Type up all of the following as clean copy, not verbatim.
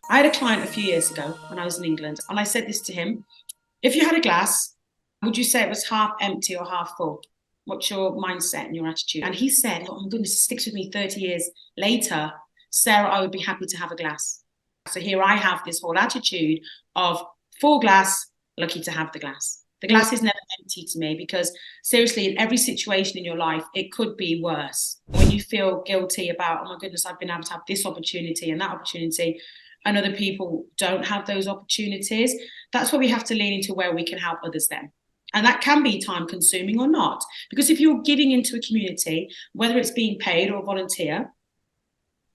I had a client a few years ago when I was in England, and I said this to him. If you had a glass, would you say it was half empty or half full? What's your mindset and your attitude? And he said, oh my goodness, it sticks with me 30 years later. Sarah, I would be happy to have a glass. So here I have this whole attitude of full glass, lucky to have the glass. The glass is never empty to me because seriously, in every situation in your life, it could be worse. When you feel guilty about, oh my goodness, I've been able to have this opportunity and that opportunity, and other people don't have those opportunities, that's where we have to lean into where we can help others then. And that can be time consuming or not. Because if you're giving into a community, whether it's being paid or volunteer,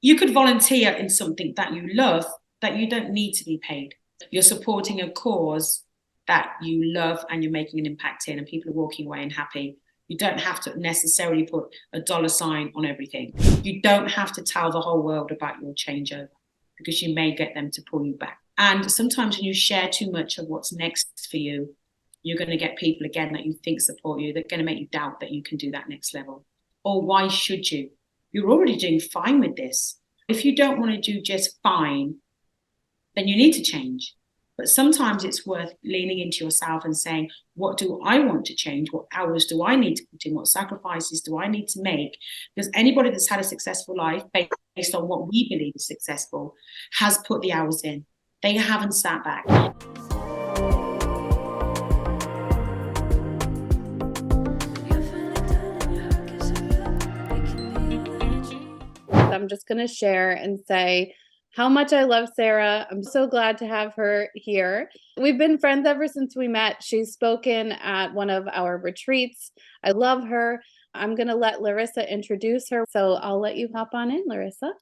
you could volunteer in something that you love that you don't need to be paid. You're supporting a cause that you love and you're making an impact in, and people are walking away and happy. You don't have to necessarily put a dollar sign on everything. You don't have to tell the whole world about your changeover because you may get them to pull you back. And sometimes when you share too much of what's next for you, you're going to get people again that you think support you. They're going to make you doubt that you can do that next level. Or why should you? You're already doing fine with this. If you don't want to do just fine, then you need to change. But sometimes it's worth leaning into yourself and saying, what do I want to change? What hours do I need to put in? What sacrifices do I need to make? Because anybody that's had a successful life based on what we believe is successful has put the hours in. They haven't sat back. I'm just going to share and say how much I love Sarah. I'm so glad to have her here. We've been friends ever since we met. She's spoken at one of our retreats. I love her. I'm going to let Larissa introduce her. So I'll let you hop on in, Larissa.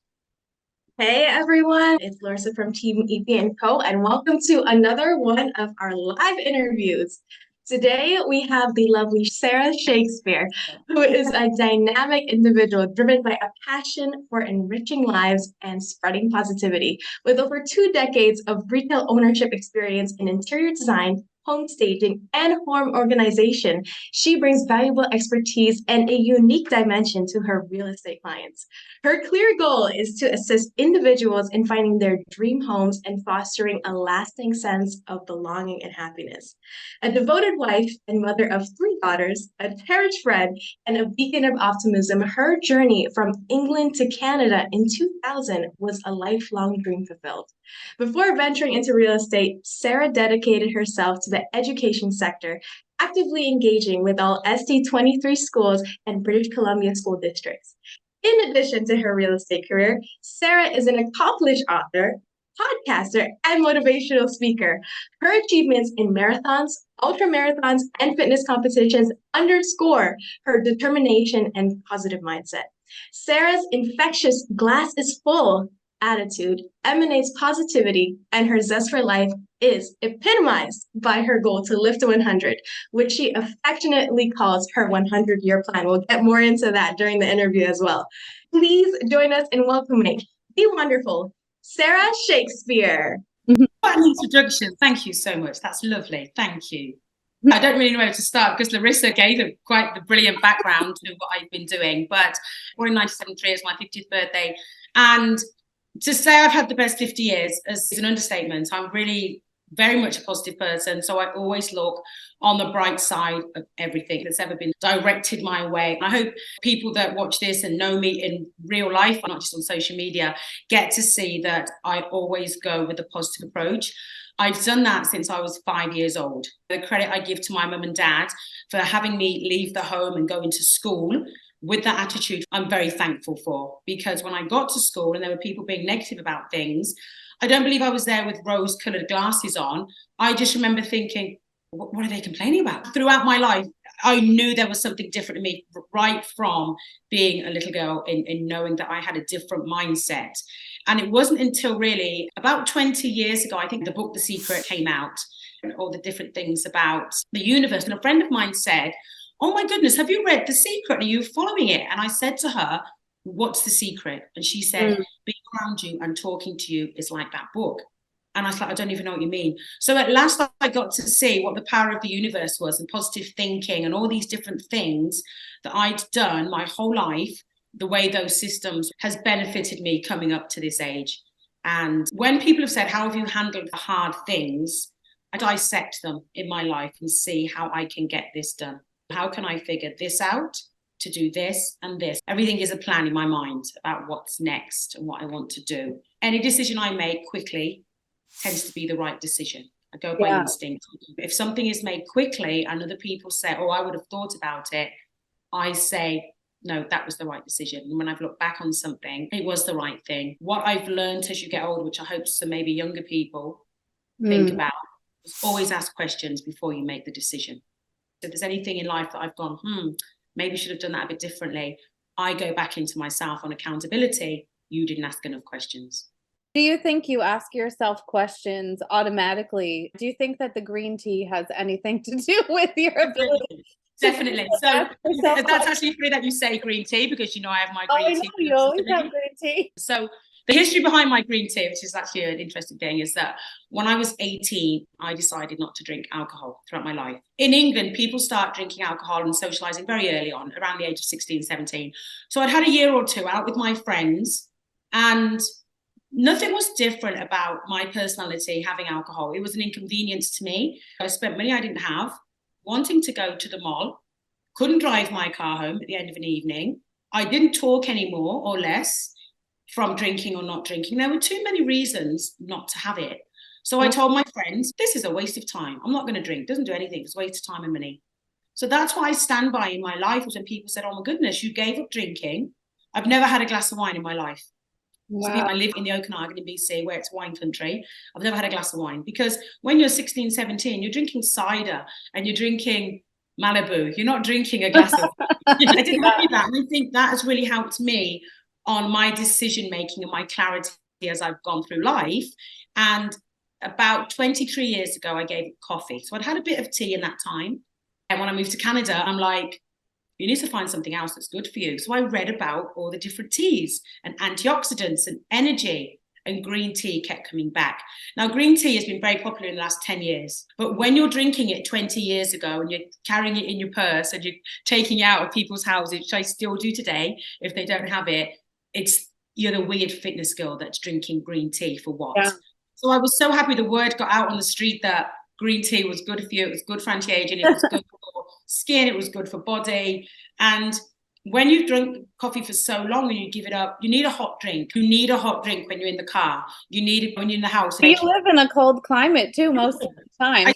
Hey everyone, it's Larissa from Team EP & Co. and welcome to another one of our live interviews. Today we have the lovely Sarah Shakespeare, who is a dynamic individual driven by a passion for enriching lives and spreading positivity. With over 2 decades of retail ownership experience in interior design, home staging, and home organization, she brings valuable expertise and a unique dimension to her real estate clients. Her clear goal is to assist individuals in finding their dream homes and fostering a lasting sense of belonging and happiness. A devoted wife and mother of 3 daughters, a cherished friend, and a beacon of optimism, her journey from England to Canada in 2000 was a lifelong dream fulfilled. Before venturing into real estate, Sarah dedicated herself to the education sector, actively engaging with all SD23 schools and British Columbia school districts. In addition to her real estate career, Sarah is an accomplished author, podcaster, and motivational speaker. Her achievements in marathons, ultramarathons, and fitness competitions underscore her determination and positive mindset. Sarah's infectious glass is full attitude emanates positivity, and her zest for life is epitomized by her goal to live to 100, which she affectionately calls her 100-year plan. We'll get more into that during the interview as well. Please join us in welcoming the wonderful Sarah Shakespeare. What an introduction. Thank you so much. That's lovely. Thank you. I don't really know where to start because Larissa gave quite the brilliant background of what I've been doing. But born in 1973, it's my 50th birthday. And to say I've had the best 50 years is an understatement. I'm really very much a positive person. So I always look on the bright side of everything that's ever been directed my way. I hope people that watch this and know me in real life, not just on social media, get to see that I always go with a positive approach. I've done that since I was 5 years old. The credit I give to my mum and dad for having me leave the home and go into school with that attitude, I'm very thankful for, because when I got to school and there were people being negative about things, I don't believe I was there with rose-colored glasses on. I just remember thinking, what are they complaining about? Throughout my life, I knew there was something different in me right from being a little girl in knowing that I had a different mindset. And it wasn't until really about 20 years ago, I think the book The Secret came out, and all the different things about the universe. And a friend of mine said, oh my goodness, have you read The Secret? Are you following it? And I said to her, what's the secret? And she said, being around you and talking to you is like that book. And I was like, I don't even know what you mean. So at last I got to see what the power of the universe was and positive thinking and all these different things that I'd done my whole life, the way those systems has benefited me coming up to this age. And when people have said, how have you handled the hard things? I dissect them in my life and see how I can get this done. How can I figure this out to do this and this? Everything is a plan in my mind about what's next and what I want to do. Any decision I make quickly tends to be the right decision. I go by instinct. If something is made quickly and other people say, oh, I would have thought about it, I say, no, that was the right decision. And when I've looked back on something, it was the right thing. What I've learned as you get older, which I hope some maybe younger people think about, is always ask questions before you make the decision. If there's anything in life that I've gone, maybe should have done that a bit differently, I go back into myself on accountability. You didn't ask enough questions. Do you think you ask yourself questions automatically? Do you think that the green tea has anything to do with your ability? Definitely. So that's actually funny that you say green tea, because I have my green tea. You always have green tea. So the history behind my green tea, which is actually an interesting thing, is that when I was 18, I decided not to drink alcohol throughout my life. In England, people start drinking alcohol and socializing very early on, around the age of 16, 17. So I'd had a year or two out with my friends, and nothing was different about my personality having alcohol. It was an inconvenience to me. I spent money I didn't have, wanting to go to the mall, couldn't drive my car home at the end of an evening. I didn't talk any more or less from drinking or not drinking. There were too many reasons not to have it. So I told my friends, this is a waste of time. I'm not going to drink. It doesn't do anything. It's a waste of time and money. So that's what I stand by in my life, was when people said, oh my goodness, you gave up drinking. I've never had a glass of wine in my life. Wow. So I live in the Okanagan in BC, where it's wine country. I've never had a glass of wine, because when you're 16, 17, you're drinking cider and you're drinking Malibu. You're not drinking a glass of I didn't do that. And I think that has really helped me on my decision making and my clarity as I've gone through life. And about 23 years ago, I gave up coffee. So I'd had a bit of tea in that time. And when I moved to Canada, I'm like, you need to find something else that's good for you. So I read about all the different teas and antioxidants and energy, and green tea kept coming back. Now, green tea has been very popular in the last 10 years. But when you're drinking it 20 years ago and you're carrying it in your purse and you're taking it out of people's houses, which I still do today, if they don't have it, you're the weird fitness girl that's drinking green tea for what? Yeah. So I was so happy the word got out on the street that green tea was good for you. It was good for anti-aging. It was good for skin. It was good for body. And when you've drunk coffee for so long and you give it up, you need a hot drink. You need a hot drink when you're in the car. You need it when you're in the house. You live in a cold climate too, most of the time.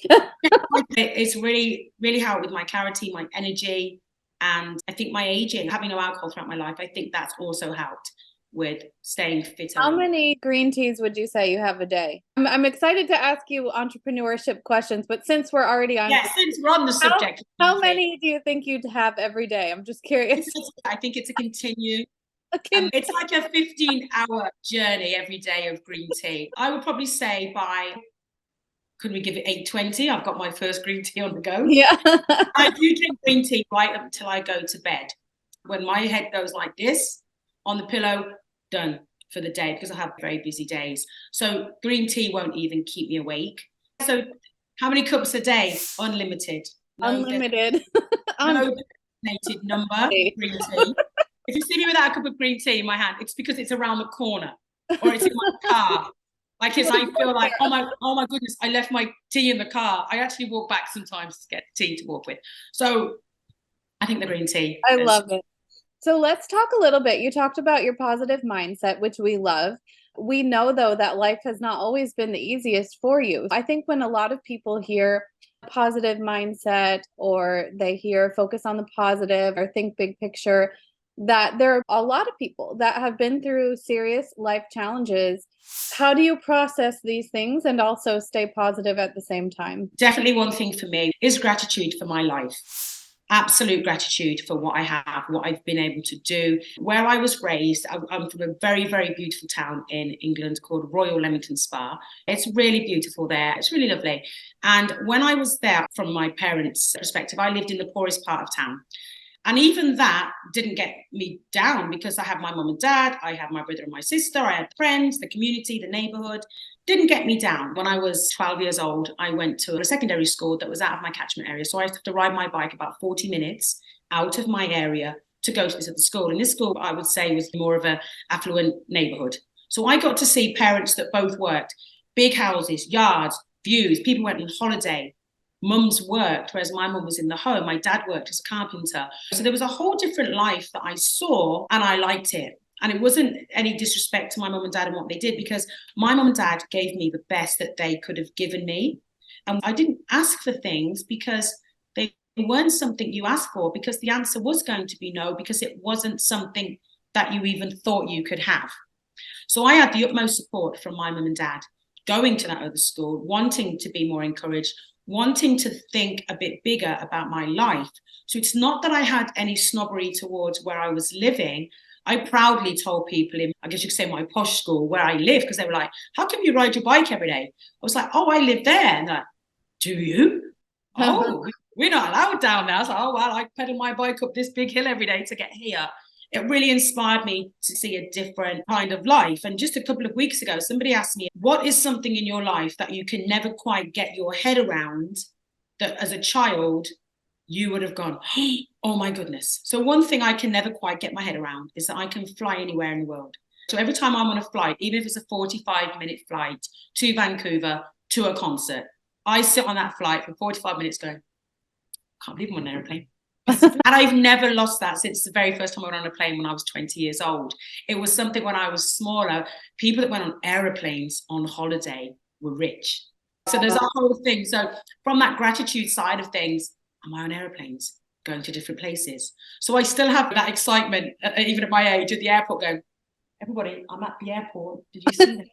It's really, really helped with my clarity, my energy. And I think my aging, having no alcohol throughout my life, I think that's also helped with staying fit. How many green teas would you say you have a day? I'm excited to ask you entrepreneurship questions, but since we're already on, since we're on the subject, how many do you think you'd have every day? I'm just curious. I think it's a continue. It's like a 15-hour journey every day of green tea. I would probably say could we give it 8:20? I've got my first green tea on the go. Yeah. I do drink green tea right up until I go to bed. When my head goes like this on the pillow, done for the day, because I have very busy days. So green tea won't even keep me awake. So how many cups a day? Unlimited. Unlimited. No designated number of green tea. If you see me without a cup of green tea in my hand, it's because it's around the corner or it's in my car. Like, if I feel like, oh my goodness, I left my tea in the car, I actually walk back sometimes to get tea to walk with. So I think the green tea. I love it. So let's talk a little bit. You talked about your positive mindset, which we love. We know, though, that life has not always been the easiest for you. I think when a lot of people hear positive mindset, or they hear focus on the positive or think big picture, that there are a lot of people that have been through serious life challenges. How do you process these things and also stay positive at the same time? Definitely one thing for me is gratitude for my life. Absolute gratitude for what I have, what I've been able to do. Where I was raised, I'm from a very, very beautiful town in England called Royal Leamington Spa. It's really beautiful there. It's really lovely. And when I was there, from my parents' perspective, I lived in the poorest part of town. And even that didn't get me down, because I had my mum and dad, I had my brother and my sister, I had friends, the community, the neighbourhood. Didn't get me down. When I was 12 years old, I went to a secondary school that was out of my catchment area. So I used to ride my bike about 40 minutes out of my area to go to this other school. And this school, I would say, was more of an affluent neighbourhood. So I got to see parents that both worked, big houses, yards, views, people went on holiday. Mums worked, whereas my mum was in the home. My dad worked as a carpenter. So there was a whole different life that I saw, and I liked it. And it wasn't any disrespect to my mum and dad and what they did, because my mum and dad gave me the best that they could have given me. And I didn't ask for things because they weren't something you asked for, because the answer was going to be no, because it wasn't something that you even thought you could have. So I had the utmost support from my mum and dad, going to that other school, wanting to be more encouraged, wanting to think a bit bigger about my life. So it's not that I had any snobbery towards where I was living. I proudly told people in, I guess you could say, my posh school where I live, because they were like, how come you ride your bike every day? I was like, oh, I live there. And they're like, do you? Oh, we're not allowed down there. I was like, oh, well, I pedal my bike up this big hill every day to get here. It really inspired me to see a different kind of life. And just a couple of weeks ago, somebody asked me, what is something in your life that you can never quite get your head around, that as a child you would have gone, oh my goodness. So one thing I can never quite get my head around is that I can fly anywhere in the world. So every time I'm on a flight, even if it's a 45-minute flight to Vancouver to a concert, I sit on that flight for 45 minutes going, can't believe I'm on an airplane. And I've never lost that since the very first time I went on a plane when I was 20 years old. It was something when I was smaller. People that went on aeroplanes on holiday were rich. So there's a whole thing. So from that gratitude side of things, am I on aeroplanes going to different places? So I still have that excitement, even at my age, at the airport going, everybody, I'm at the airport. Did you see that?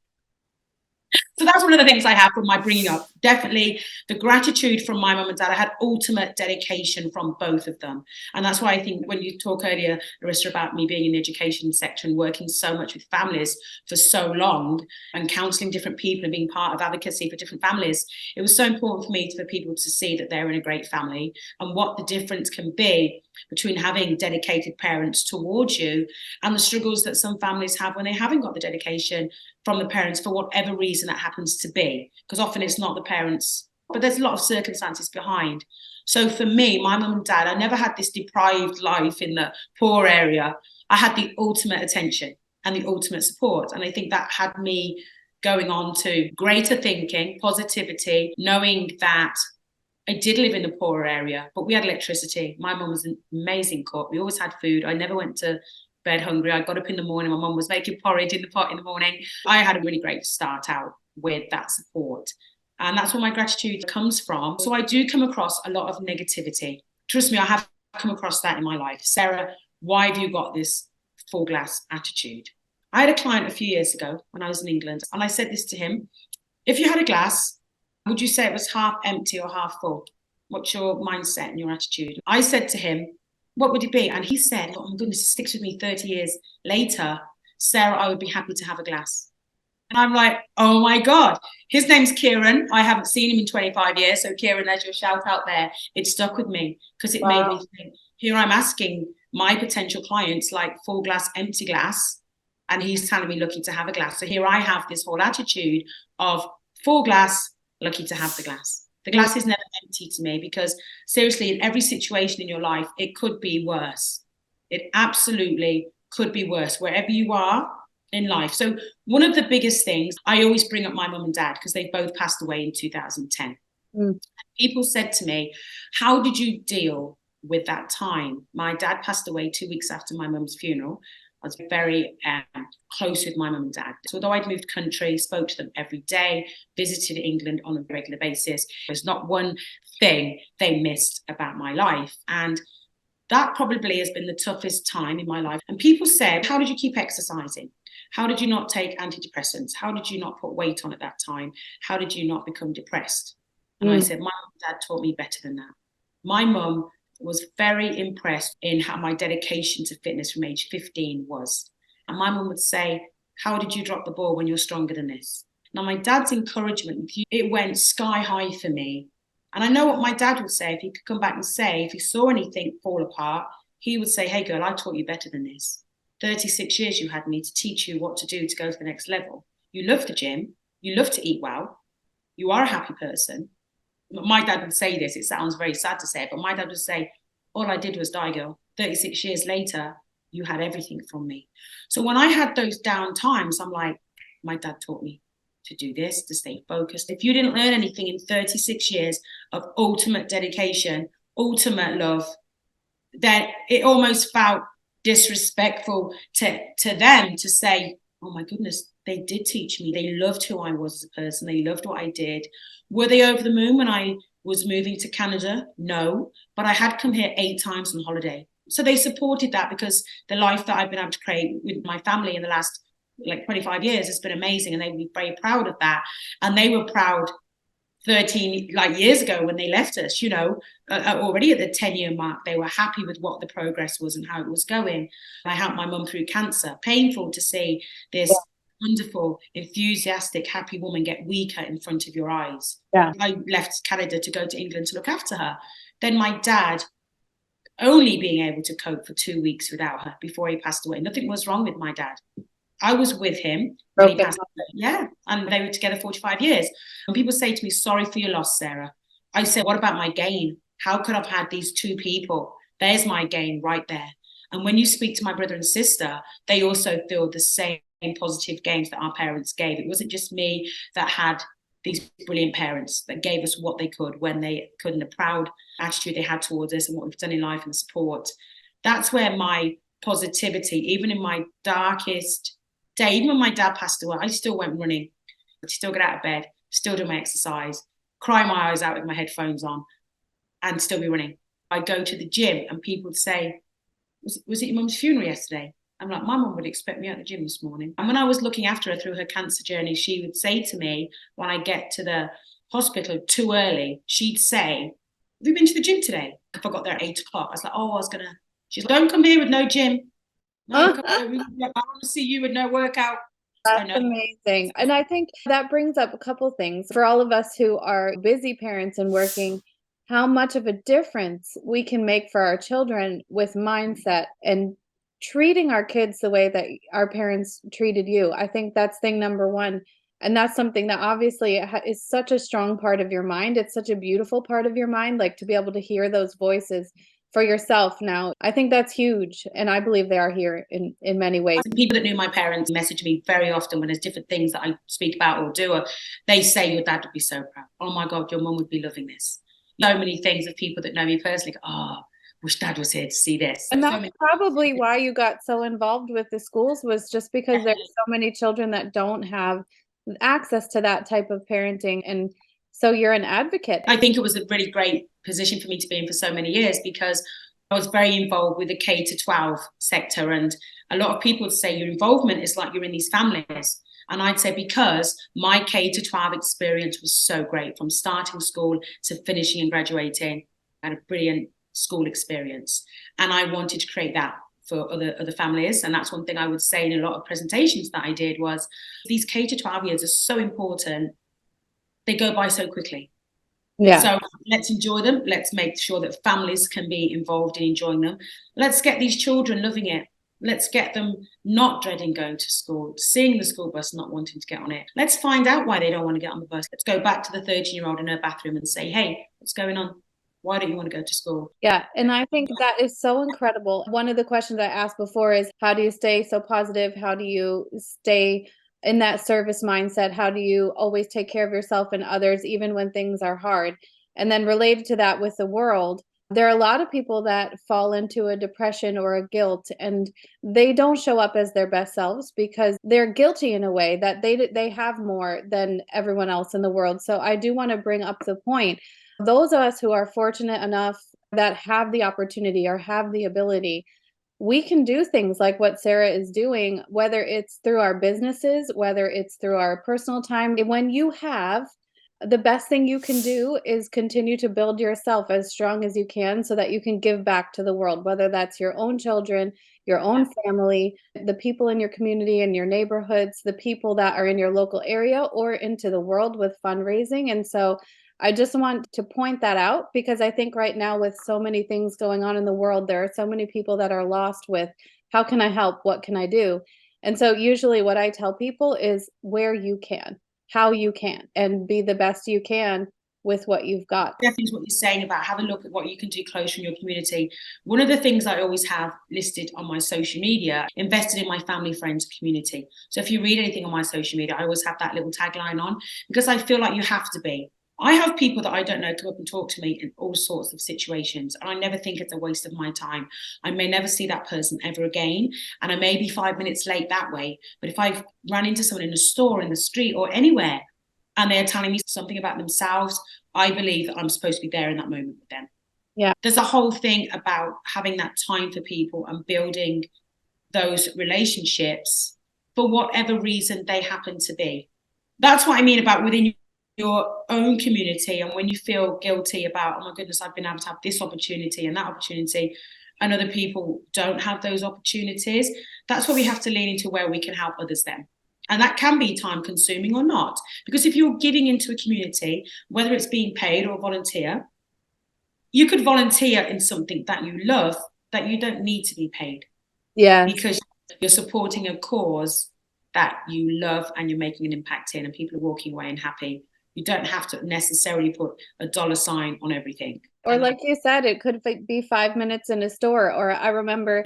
So that's one of the things I have from my bringing up. Definitely the gratitude from my mum and dad. I had ultimate dedication from both of them. And that's why I think when you talk earlier, Larissa, about me being in the education sector and working so much with families for so long and counselling different people and being part of advocacy for different families, it was so important for me for people to see that they're in a great family and what the difference can be between having dedicated parents towards you and the struggles that some families have when they haven't got the dedication from the parents for whatever reason that happens to be, because often it's not the parents, but there's a lot of circumstances behind. So for me, my mum and dad, I never had this deprived life in the poor area. I had the ultimate attention and the ultimate support. And I think that had me going on to greater thinking, positivity, knowing that I did live in the poorer area, but we had electricity. My mum was an amazing cook. We always had food. I never went to bed hungry. I got up in the morning. My mum was making porridge in the pot in the morning. I had a really great start out with that support. And that's where my gratitude comes from. So I do come across a lot of negativity. Trust me, I have come across that in my life. Sarah, why have you got this full glass attitude? I had a client a few years ago when I was in England, and I said this to him. If you had a glass, would you say it was half empty or half full? What's your mindset and your attitude? I said to him, what would it be? And he said, oh my goodness, it sticks with me 30 years later. Sarah, I would be happy to have a glass. And I'm like, oh my God. His name's Kieran. I haven't seen him in 25 years. So Kieran, there's your shout out there. It stuck with me because it made me think, here I'm asking my potential clients like full glass, empty glass. And he's telling me lucky to have a glass. So here I have this whole attitude of full glass, lucky to have the glass. The glass is never empty to me because seriously, in every situation in your life, it could be worse. It absolutely could be worse wherever you are in life. So one of the biggest things, I always bring up my mum and dad because they both passed away in 2010. People said to me, how did you deal with that time? My dad passed away 2 weeks after my mum's funeral. I was very close with my mum and dad. So although I'd moved country, spoke to them every day, visited England on a regular basis, there's not one thing they missed about my life. And that probably has been the toughest time in my life. And people said, how did you keep exercising? How did you not take antidepressants? How did you not put weight on at that time? How did you not become depressed? And I said, my mum and dad taught me better than that. My mum was very impressed in how my dedication to fitness from age 15 was. And my mum would say, how did you drop the ball when you're stronger than this? Now, my dad's encouragement, it went sky high for me. And I know what my dad would say if he could come back and say, if he saw anything fall apart, he would say, hey, girl, I taught you better than this. 36 years you had me to teach you what to do to go to the next level. You love the gym. You love to eat well. You are a happy person. My dad would say this, it sounds very sad to say it, but my dad would say, all I did was die, girl. 36 years later, You had everything from me. So when I had those down times, I'm like, my dad taught me to do this, to stay focused. If you didn't learn anything in 36 years of ultimate dedication, ultimate love, then it almost felt disrespectful to them to say, oh my goodness, they did teach me. They loved who I was as a person. They loved what I did. Were they over the moon when I was moving to Canada? No, but I had come here 8 times on holiday. So they supported that, because the life that I've been able to create with my family in the last like 25 years has been amazing, and they were very proud of that. And they were proud 13 years ago when they left us, already at the 10-year mark. They were happy with what the progress was and how it was going. I helped my mum through cancer. Painful to see this wonderful, enthusiastic, happy woman get weaker in front of your eyes. I left Canada to go to England to look after her. Then my dad only being able to cope for 2 weeks without her before he passed away. Nothing was wrong with my dad. I was with him when he passed away. Yeah, and they were together 45 years. And people say to me, sorry for your loss, Sarah. I say, what about my gain? How could I have had these 2 people? There's my gain right there. And when you speak to my brother and sister, they also feel the same positive gains that our parents gave. It wasn't just me that had these brilliant parents that gave us what they could when they could, and the proud attitude they had towards us and what we've done in life and support. That's where my positivity, even in my darkest day, even when my dad passed away, I still went running, still get out of bed, still do my exercise, cry my eyes out with my headphones on, and still be running. I go to the gym and people would say, was it your mum's funeral yesterday? I'm like, my mum would expect me at the gym this morning. And when I was looking after her through her cancer journey, she would say to me, when I get to the hospital too early, she'd say, have you been to the gym today? If I got there at 8 o'clock, I was like, oh, I was going to. She's like, don't come here with no gym. No, I want to see you with no workout. That's amazing. And I think that brings up a couple things for all of us who are busy parents and working, how much of a difference we can make for our children with mindset and treating our kids the way that our parents treated you. I think that's thing number one. And that's something that obviously is such a strong part of your mind. It's such a beautiful part of your mind, like to be able to hear those voices for yourself now. I think that's huge. And I believe they are here in many ways. People that knew my parents message me very often when there's different things that I speak about or do. Or they say, your dad would be so proud. Oh my God, your mum would be loving this. So many things of people that know me personally, wish dad was here to see this. And that's probably why you got so involved with the schools, was just because there's so many children that don't have access to that type of parenting. And so you're an advocate. I think it was a really great position for me to be in for so many years, because I was very involved with the K to 12 sector. And a lot of people would say your involvement is like you're in these families. And I'd say because my K to 12 experience was so great, from starting school to finishing and graduating, I had a brilliant school experience. And I wanted to create that for other families. And that's one thing I would say in a lot of presentations that I did was, these K to 12 years are so important. They go by so quickly. Yeah. So let's enjoy them. Let's make sure that families can be involved in enjoying them. Let's get these children loving it. Let's get them not dreading going to school, seeing the school bus, not wanting to get on it. Let's find out why they don't want to get on the bus. Let's go back to the 13-year-old in her bathroom and say, hey, what's going on? Why don't you want to go to school? Yeah. And I think that is so incredible. One of the questions I asked before is, how do you stay so positive? How do you stay in that service mindset? How do you always take care of yourself and others, even when things are hard? And then related to that with the world, there are a lot of people that fall into a depression or a guilt, and they don't show up as their best selves because they're guilty in a way that they have more than everyone else in the world. So I do want to bring up the point. Those of us who are fortunate enough that have the opportunity or have the ability, we can do things like what Sarah is doing, whether it's through our businesses, whether it's through our personal time. When you have, the best thing you can do is continue to build yourself as strong as you can so that you can give back to the world, whether that's your own children, your own family, the people in your community and your neighborhoods, the people that are in your local area, or into the world with fundraising. And so I just want to point that out, because I think right now, with so many things going on in the world, there are so many people that are lost with, how can I help? What can I do? And so usually what I tell people is where you can, how you can, and be the best you can with what you've got. Definitely what you're saying about have a look at what you can do close in your community. One of the things I always have listed on my social media, invested in my family, friends, community. So if you read anything on my social media, I always have that little tagline on, because I feel like you have to be. I have people that I don't know come up and talk to me in all sorts of situations, and I never think it's a waste of my time. I may never see that person ever again, and I may be 5 minutes late that way. But if I've run into someone in a store, in the street, or anywhere, and they're telling me something about themselves, I believe that I'm supposed to be there in that moment with them. Yeah. There's a whole thing about having that time for people and building those relationships for whatever reason they happen to be. That's what I mean about within your own community, and when you feel guilty about, oh my goodness, I've been able to have this opportunity and that opportunity, and other people don't have those opportunities, that's where we have to lean into where we can help others then. And that can be time consuming or not. Because if you're giving into a community, whether it's being paid or volunteer, you could volunteer in something that you love, that you don't need to be paid. Yeah. Because you're supporting a cause that you love and you're making an impact in, and people are walking away and happy. You don't have to necessarily put a dollar sign on everything. Or like you said, it could be 5 minutes in a store. Or I remember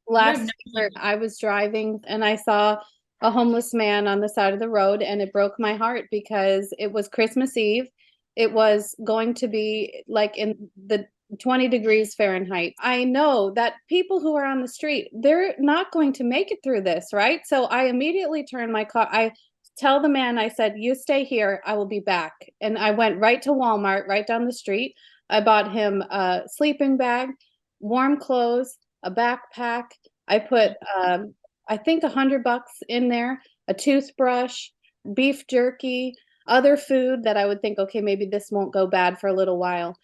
last year I was driving and I saw a homeless man on the side of the road, and it broke my heart because it was Christmas Eve. It was going to be like in the 20 degrees Fahrenheit. I know that people who are on the street, they're not going to make it through this, right? So I immediately turned my car. I tell the man, I said, you stay here, I will be back. And I went right to Walmart, right down the street. I bought him a sleeping bag, warm clothes, a backpack. I put, I think $100 in there, a toothbrush, beef jerky, other food that I would think, okay, maybe this won't go bad for a little while,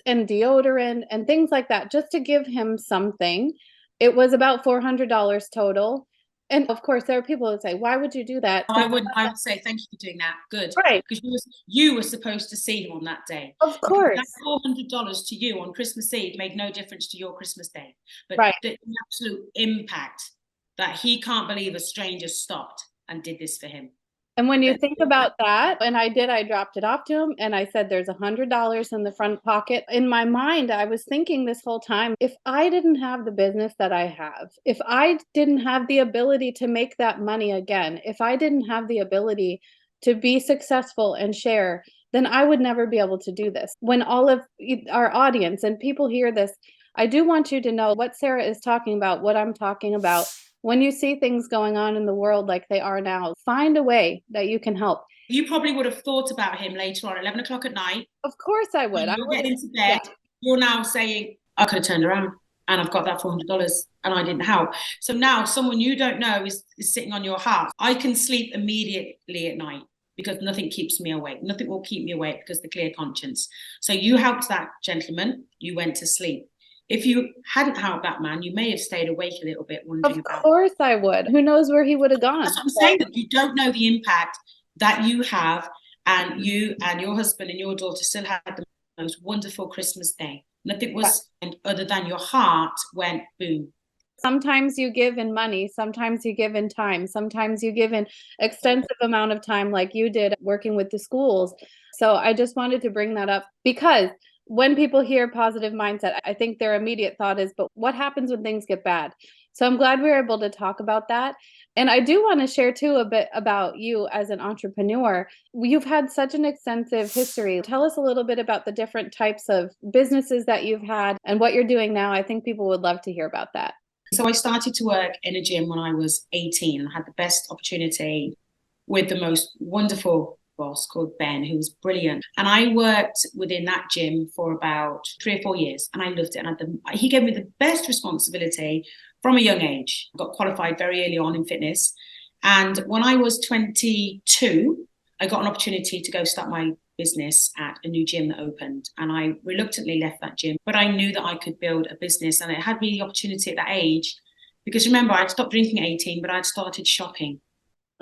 and deodorant and things like that, just to give him something. It was about $400 total. And of course, there are people that say, why would you do that? I would say, thank you for doing that. Good. Right. Because you were supposed to see him on that day. Of course. That $400 to you on Christmas Eve made no difference to your Christmas day. But right. The absolute impact that he can't believe a stranger stopped and did this for him. And when you think about that, and I dropped it off to him, and I said, there's $100 in the front pocket. In my mind, I was thinking this whole time, if I didn't have the business that I have, if I didn't have the ability to make that money again, if I didn't have the ability to be successful and share, then I would never be able to do this. When all of our audience and people hear this, I do want you to know what Sarah is talking about, what I'm talking about. When you see things going on in the world like they are now, find a way that you can help. You probably would have thought about him later on, 11 o'clock at night. Of course I would. You're getting into bed. Yeah. You're now saying, I could have turned around and I've got that $400 and I didn't help. So now someone you don't know is sitting on your heart. I can sleep immediately at night because nothing keeps me awake. Nothing will keep me awake because the clear conscience. So you helped that gentleman. You went to sleep. If you hadn't helped that man, you may have stayed awake a little bit wondering about. Of course I would. Who knows where he would have gone? That's what I'm saying, that you don't know the impact that you have, and you and your husband and your daughter still had the most wonderful Christmas day. Nothing was other than your heart went boom. Sometimes you give in money, sometimes you give in time, sometimes you give in extensive amount of time like you did working with the schools. So I just wanted to bring that up because when people hear positive mindset, I think their immediate thought is, but what happens when things get bad? So I'm glad we were able to talk about that. And I do want to share too a bit about you as an entrepreneur. You've had such an extensive history. Tell us a little bit about the different types of businesses that you've had and what you're doing now. I think people would love to hear about that. So I started to work in a gym when I was 18. I had the best opportunity with the most wonderful boss called Ben, who was brilliant. And I worked within that gym for about 3 or 4 years, and I loved it. And he gave me the best responsibility from a young age. I got qualified very early on in fitness. And when I was 22, I got an opportunity to go start my business at a new gym that opened. And I reluctantly left that gym, but I knew that I could build a business. And it had me the opportunity at that age, because remember, I'd stopped drinking at 18, but I'd started shopping.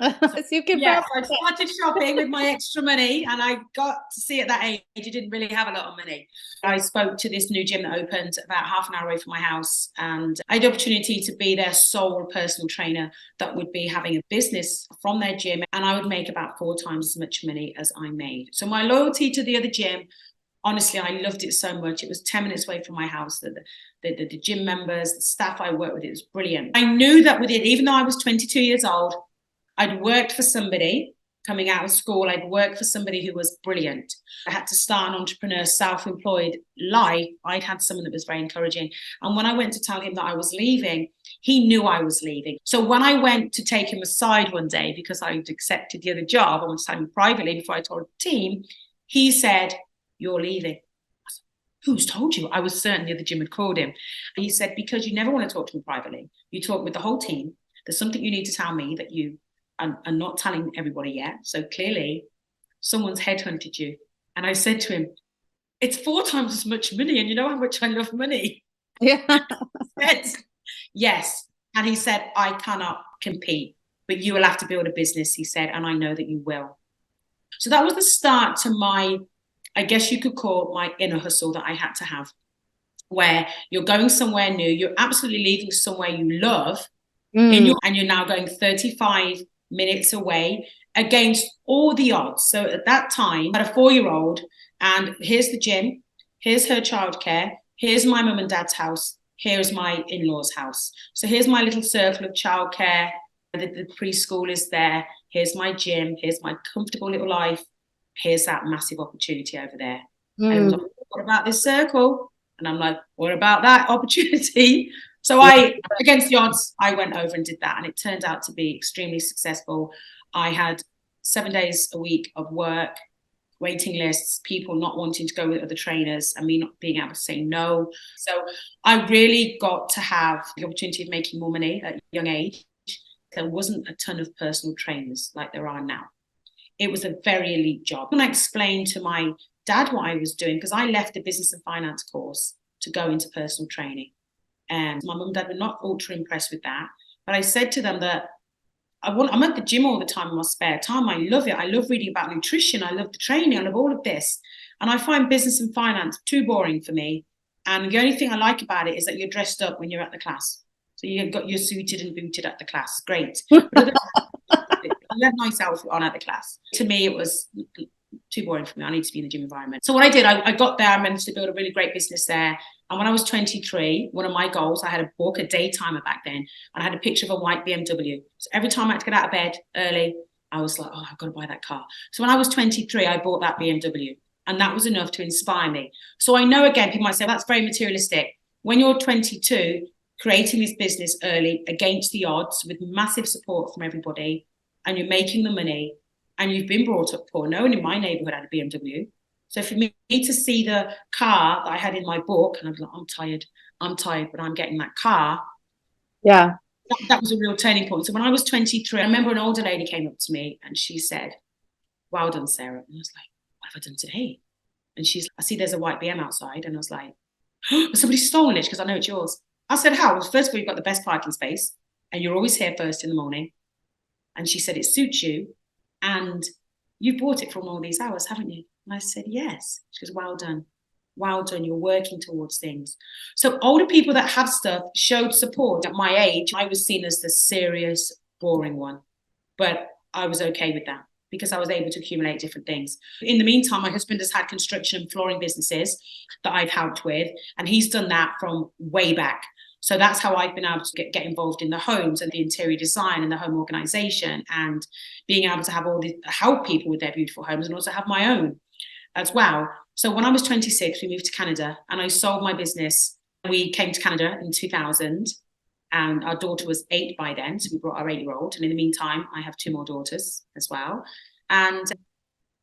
So you can Yes, I probably. started shopping with my extra money, and I got to see at that age, you didn't really have a lot of money. I spoke to this new gym that opened about half an hour away from my house, and I had the opportunity to be their sole personal trainer that would be having a business from their gym, and I would make about 4 times as much money as I made. So my loyalty to the other gym, honestly, I loved it so much. It was 10 minutes away from my house. The gym members, the staff I worked with, it was brilliant. I knew that with it, even though I was 22 years old, I'd worked for somebody coming out of school. I'd worked for somebody who was brilliant. I had to start an entrepreneur, self-employed life. I'd had someone that was very encouraging. And when I went to tell him that I was leaving, he knew I was leaving. So when I went to take him aside one day, because I'd accepted the other job, I was telling him privately before I told the team, he said, "You're leaving." I said, "Who's told you?" I was certain the other gym had called him. He said, "Because you never want to talk to me privately. You talk with the whole team. There's something you need to tell me that you and not telling everybody yet. So clearly someone's headhunted you." And I said to him, "It's 4 times as much money. And you know how much I love money." Yeah. He said, "Yes." And he said, "I cannot compete, but you will have to build a business," he said, "and I know that you will." So that was the start to my, I guess you could call my inner hustle that I had to have, where you're going somewhere new, you're absolutely leaving somewhere you love, and you're now going 35 minutes away against all the odds. So at that time, I had a 4-year-old, and here's the gym, here's her childcare, here's my mum and dad's house, here's my in-laws' house. So here's my little circle of childcare, the preschool is there, here's my gym, here's my comfortable little life, here's that massive opportunity over there. And it was like, "What about this circle?" And I'm like, "What about that opportunity?" So I, against the odds, I went over and did that. And it turned out to be extremely successful. I had 7 days a week of work, waiting lists, people not wanting to go with other trainers, and me not being able to say no. So I really got to have the opportunity of making more money at a young age. There wasn't a ton of personal trainers like there are now. It was a very elite job. When I explained to my dad what I was doing, because I left the business and finance course to go into personal training. And my mum and dad were not ultra impressed with that. But I said to them that I'm at the gym all the time in my spare time. I love it. I love reading about nutrition. I love the training. I love all of this. And I find business and finance too boring for me. And the only thing I like about it is that you're dressed up when you're at the class. So you're suited and booted at the class. Great. But I left nice outfit on at the class. To me, it was too boring for me. I need to be in the gym environment. So what I did, I got there, I managed to build a really great business there. And when I was 23, one of my goals, I had a book, a daytimer back then, and I had a picture of a white BMW. So every time I had to get out of bed early, I was like, "Oh, I've got to buy that car." So when I was 23, I bought that BMW, and that was enough to inspire me. So I know, again, people might say that's very materialistic. When you're 22, creating this business early against the odds with massive support from everybody, and you're making the money, and you've been brought up poor. No one in my neighborhood had a BMW. So for me to see the car that I had in my book, and I was like, I'm tired, but I'm getting that car. Yeah. That was a real turning point. So when I was 23, I remember an older lady came up to me and she said, "Well done, Sarah." And I was like, "What have I done today?" And she's like, "I see there's a white BM outside." And I was like, "Oh, somebody's stolen it," because I know it's yours. I said, "How?" Well, first of all, you've got the best parking space and you're always here first in the morning. And she said, "It suits you. And you bought it from all these hours, haven't you?" And I said, "Yes." She goes, "Well done. Well done. You're working towards things." So older people that have stuff showed support. At my age, I was seen as the serious, boring one. But I was okay with that because I was able to accumulate different things. In the meantime, my husband has had construction and flooring businesses that I've helped with, and he's done that from way back. So that's how I've been able to get involved in the homes and the interior design and the home organization, and being able to have all the help people with their beautiful homes, and also have my own as well. So when I was 26, we moved to Canada and I sold my business. We came to Canada in 2000, and our daughter was 8 by then. So we brought our 8-year-old. And in the meantime, I have 2 more daughters as well. And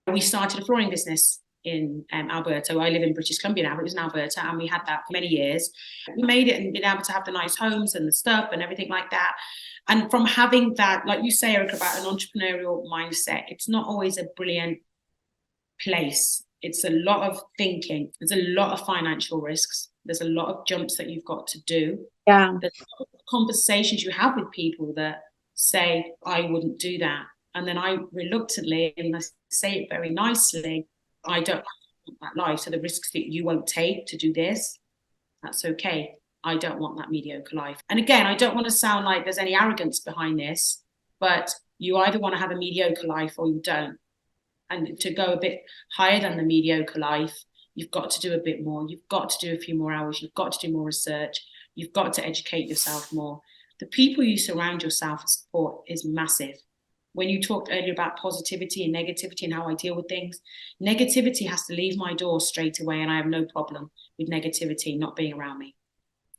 we started a flooring business in Alberta. I live in British Columbia now, but it was in Alberta, and we had that for many years. We made it and been able to have the nice homes and the stuff and everything like that. And from having that, like you say, Erica, about an entrepreneurial mindset, it's not always a brilliant place. It's a lot of thinking. There's a lot of financial risks. There's a lot of jumps that you've got to do. Yeah. There's a lot of conversations you have with people that say, I wouldn't do that. And then I reluctantly, and I say it very nicely, I don't want that life. So the risks that you won't take to do this, that's okay. I don't want that mediocre life. And again, I don't want to sound like there's any arrogance behind this, but you either want to have a mediocre life or you don't. And to go a bit higher than the mediocre life, you've got to do a bit more. You've got to do a few more hours. You've got to do more research. You've got to educate yourself more. The people you surround yourself with support is massive. When you talked earlier about positivity and negativity and how I deal with things, negativity has to leave my door straight away, and I have no problem with negativity not being around me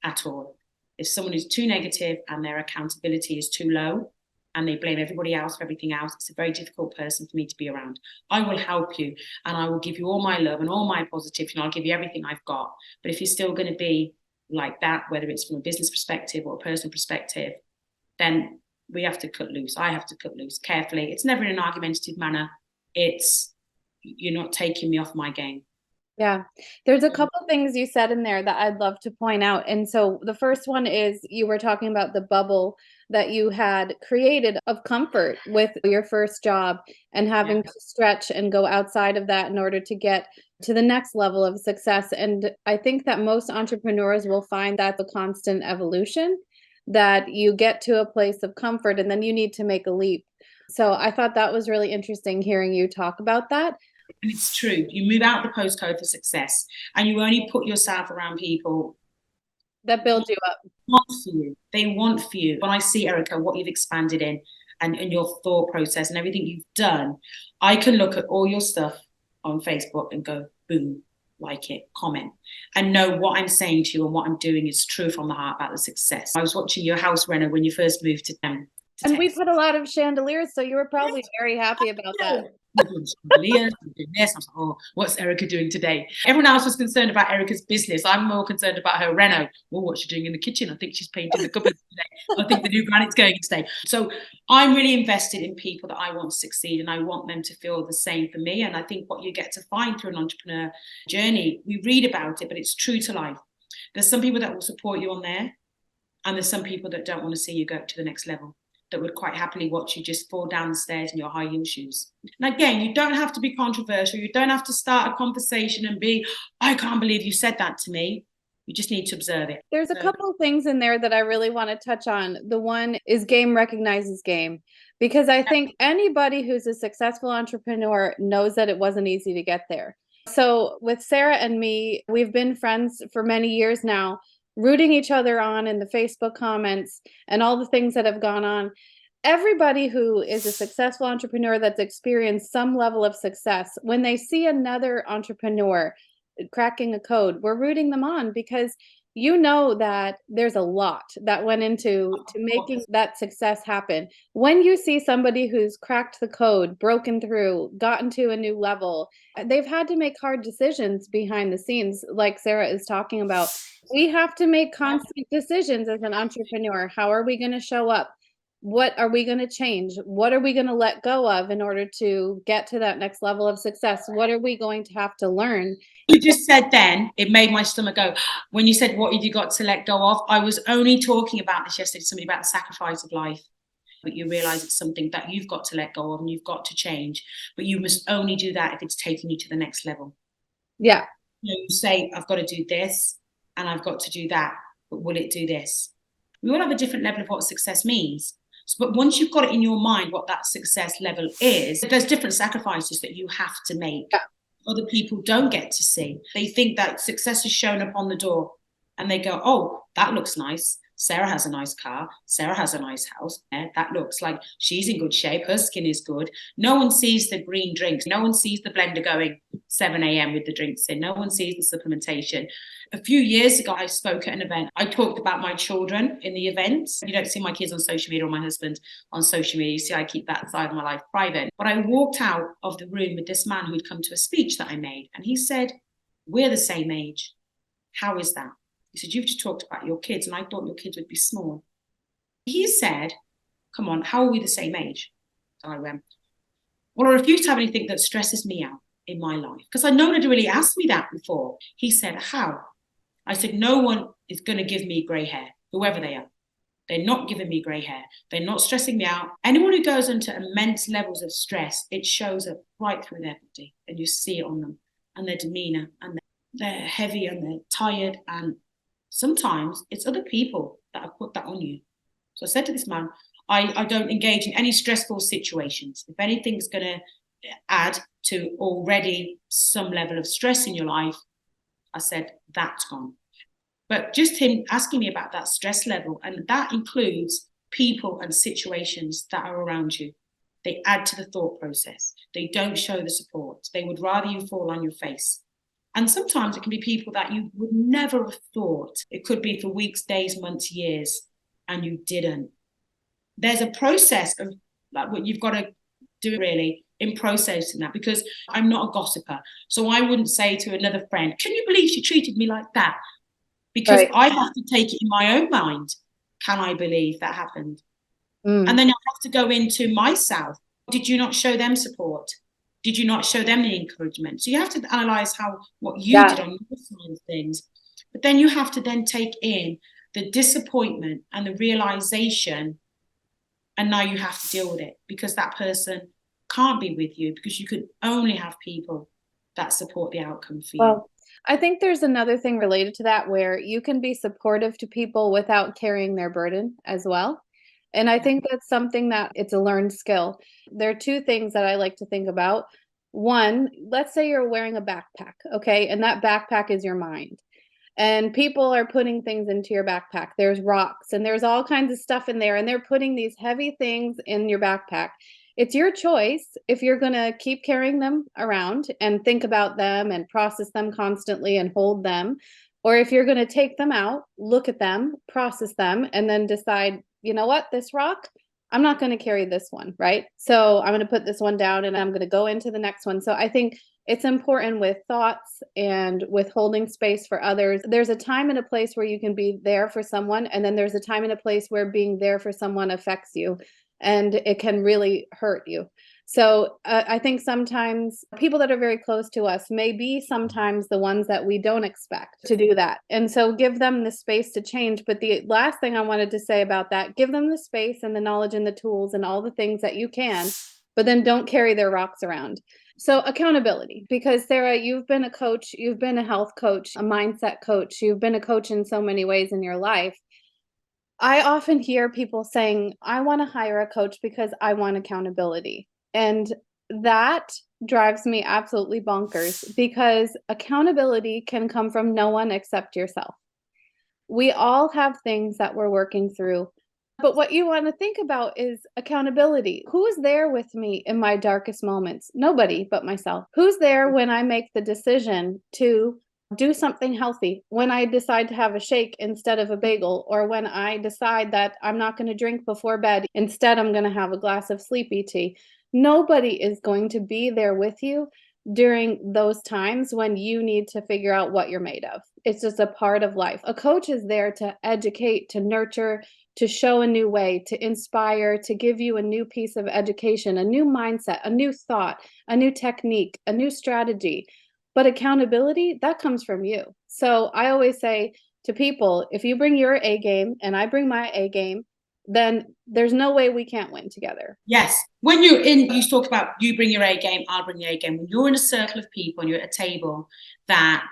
at all. If someone is too negative and their accountability is too low and they blame everybody else for everything else, it's a very difficult person for me to be around. I will help you and I will give you all my love and all my positivity, and I'll give you everything I've got. But if you're still going to be like that, whether it's from a business perspective or a personal perspective, then we have to cut loose. I have to cut loose carefully. It's never in an argumentative manner. It's, you're not taking me off my game. Yeah, there's a couple things you said in there that I'd love to point out. And so the first one is you were talking about the bubble that you had created of comfort with your first job and having to stretch and go outside of that in order to get to the next level of success. And I think that most entrepreneurs will find that the constant evolution, that you get to a place of comfort and then you need to make a leap. So I thought that was really interesting hearing you talk about that. And it's true. You move out the postcode for success, and you only put yourself around people that build you up. Want for you. They want for you. When I see, Erica, what you've expanded in and your thought process and everything you've done, I can look at all your stuff on Facebook and go, boom, like it, comment, and know what I'm saying to you and what I'm doing is true from the heart about the success. I was watching your house, reno, when you first moved to them. And we put a lot of chandeliers, so you were probably very happy about that. We're doing chandeliers, we're doing this. I was like, oh, what's Erica doing today? Everyone else was concerned about Erica's business. I'm more concerned about her reno. Well, what's she doing in the kitchen? I think she's painting the cupboards today. I think the new granite's going today. So I'm really invested in people that I want to succeed, and I want them to feel the same for me. And I think what you get to find through an entrepreneur journey, we read about it, but it's true to life. There's some people that will support you on there, and there's some people that don't want to see you go to the next level, that would quite happily watch you just fall down the stairs in your high heel shoes. And again, you don't have to be controversial. You don't have to start a conversation and be, I can't believe you said that to me. You just need to observe it. There's a couple of things in there that I really want to touch on. The one is game recognizes game, because I think anybody who's a successful entrepreneur knows that it wasn't easy to get there. So with Sarah and me, we've been friends for many years now, rooting each other on in the Facebook comments and all the things that have gone on. Everybody who is a successful entrepreneur that's experienced some level of success, when they see another entrepreneur cracking a code, we're rooting them on, because you know that there's a lot that went into making that success happen. When you see somebody who's cracked the code, broken through, gotten to a new level, they've had to make hard decisions behind the scenes, like Sarah is talking about. We have to make constant decisions as an entrepreneur. How are we going to show up? What are we going to change? What are we going to let go of in order to get to that next level of success? What are we going to have to learn? You just said then, it made my stomach go. When you said, what have you got to let go of? I was only talking about this yesterday to somebody about the sacrifice of life. But you realize it's something that you've got to let go of and you've got to change. But you must only do that if it's taking you to the next level. Yeah. You say, I've got to do this and I've got to do that, but will it do this? We all have a different level of what success means. But once you've got it in your mind what that success level is, there's different sacrifices that you have to make. Yeah. Other people don't get to see. They think that success is shown up on the door and they go, oh, that looks nice. Sarah has a nice car. Sarah has a nice house. Yeah, that looks like she's in good shape. Her skin is good. No one sees the green drinks. No one sees the blender going 7 a.m. with the drinks in. No one sees the supplementation. A few years ago, I spoke at an event. I talked about my children in the event. You don't see my kids on social media or my husband on social media. You see, I keep that side of my life private. But I walked out of the room with this man who'd come to a speech that I made. And he said, we're the same age. How is that? He said, you've just talked about your kids, and I thought your kids would be small. He said, come on, how are we the same age? So I went, well, I refuse to have anything that stresses me out in my life, because I know nobody really asked me that before. He said, how? I said, no one is going to give me grey hair, whoever they are. They're not giving me grey hair. They're not stressing me out. Anyone who goes into immense levels of stress, it shows up right through their body, and you see it on them and their demeanor, and they're heavy and they're tired. And sometimes it's other people that have put that on you. So I said to this man, I don't engage in any stressful situations. If anything's going to add to already some level of stress in your life, I said, that's gone. But just him asking me about that stress level, and that includes people and situations that are around you. They add to the thought process. They don't show the support. They would rather you fall on your face. And sometimes it can be people that you would never have thought. It could be for weeks, days, months, years, and you didn't. There's a process of like what you've got to do really in processing that, because I'm not a gossiper. So I wouldn't say to another friend, can you believe she treated me like that? Because I have to take it in my own mind. Can I believe that happened? And then I have to go into myself. Did you not show them support? Did you not show them the encouragement? So you have to analyze what you did on your side of things. But then you have to then take in the disappointment and the realization, and now you have to deal with it, because that person can't be with you, because you could only have people that support the outcome for you. I think there's another thing related to that where you can be supportive to people without carrying their burden as well. And I think that's something that it's a learned skill. There are two things that I like to think about. One, let's say you're wearing a backpack, okay? And that backpack is your mind. And people are putting things into your backpack. There's rocks and there's all kinds of stuff in there, and they're putting these heavy things in your backpack. It's your choice if you're going to keep carrying them around and think about them and process them constantly and hold them, or if you're going to take them out, look at them, process them, and then decide, you know what, this rock, I'm not going to carry this one, right? So I'm going to put this one down and I'm going to go into the next one. So I think it's important with thoughts and with holding space for others. There's a time and a place where you can be there for someone, and then there's a time and a place where being there for someone affects you and it can really hurt you. So I think sometimes people that are very close to us may be sometimes the ones that we don't expect to do that. And so give them the space to change. But the last thing I wanted to say about that, give them the space and the knowledge and the tools and all the things that you can, but then don't carry their rocks around. So accountability, because Sarah, you've been a coach, you've been a health coach, a mindset coach, you've been a coach in so many ways in your life. I often hear people saying, I want to hire a coach because I want accountability. And that drives me absolutely bonkers, because accountability can come from no one except yourself. We all have things that we're working through. But what you want to think about is accountability. Who is there with me in my darkest moments? Nobody but myself. Who's there when I make the decision to do something healthy, when I decide to have a shake instead of a bagel, or when I decide that I'm not going to drink before bed, instead I'm going to have a glass of sleepy tea? Nobody is going to be there with you during those times when you need to figure out what you're made of. It's just a part of life. A coach is there to educate, to nurture, to show a new way, to inspire, to give you a new piece of education, a new mindset, a new thought, a new technique, a new strategy. But accountability, that comes from you. So I always say to people, if you bring your A game and I bring my A game, then there's no way we can't win together. Yes. When you're in, you talk about you bring your A game, I'll bring the A game. When you're in a circle of people and you're at a table that